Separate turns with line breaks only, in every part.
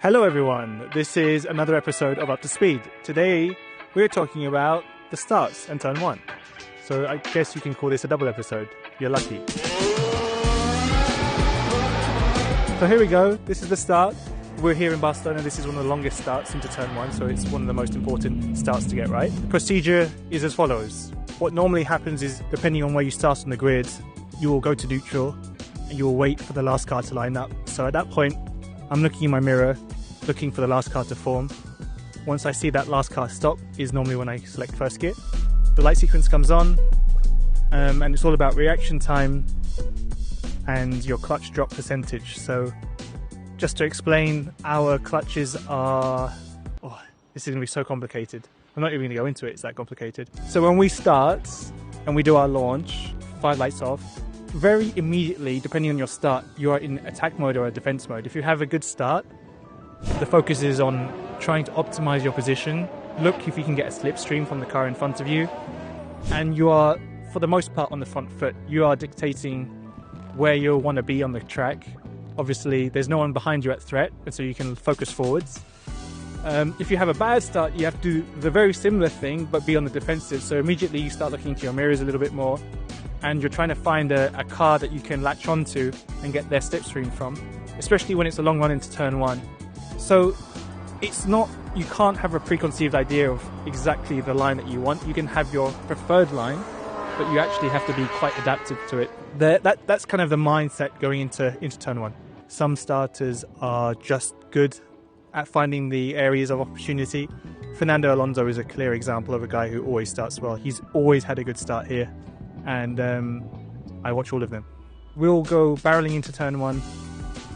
Hello everyone, this is another episode of Up to Speed. Today we're talking about the starts and turn 1. So I guess you can call this a double episode. You're lucky. So here we go, this is the start. We're here in Barcelona. This is one of the longest starts into turn 1, so it's one of the most important starts to get right. The procedure is as follows. What normally happens is, depending on where you start on the grid, you will go to neutral and you will wait for the last car to line up. So at that point, I'm looking in my mirror, looking for the last car to form. Once I see that last car stop is normally when I select first gear. The light sequence comes on, and it's all about reaction time and your clutch drop percentage. So just to explain, our clutches are... Oh, this is going to be so complicated. I'm not even going to go into it, it's that complicated. So when we start and we do our launch, 5 lights off, very immediately, depending on your start, you are in attack mode or a defense mode. If you have a good start, the focus is on trying to optimize your position. Look if you can get a slipstream from the car in front of you. And you are, for the most part, on the front foot. You are dictating where you want to be on the track. Obviously, there's no one behind you at threat, and so you can focus forwards. If you have a bad start, you have to do the very similar thing, but be on the defensive. So immediately you start looking into your mirrors a little bit more, and you're trying to find a car that you can latch onto and get their slipstream from, especially when it's a long run into turn 1. So it's not, you can't have a preconceived idea of exactly the line that you want. You can have your preferred line, but you actually have to be quite adaptive to it. That's kind of the mindset going into turn 1. Some starters are just good at finding the areas of opportunity. Fernando Alonso is a clear example of a guy who always starts well. He's always had a good start here, and I watch all of them. We'll go barreling into turn 1,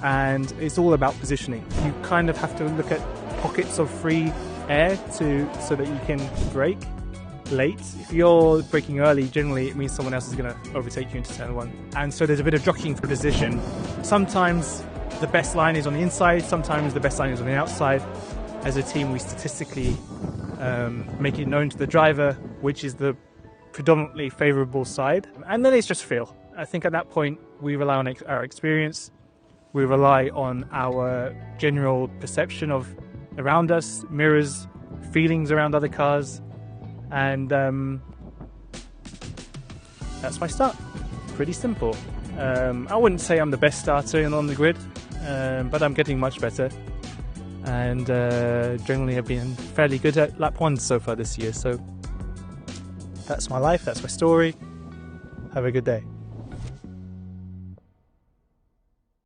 and it's all about positioning. You kind of have to look at pockets of free air so that you can brake late. If you're braking early, generally it means someone else is going to overtake you into turn 1. And so there's a bit of jockeying for position. Sometimes the best line is on the inside, sometimes the best line is on the outside. As a team, we statistically make it known to the driver which is the predominantly favourable side, and then it's just feel. I think at that point we rely on our experience, we rely on our general perception of around us, mirrors, feelings around other cars, and that's my start. Pretty simple. I wouldn't say I'm the best starter on the grid, but I'm getting much better, and generally I've been fairly good at lap 1 so far this year. So that's my life, that's my story. Have a good day.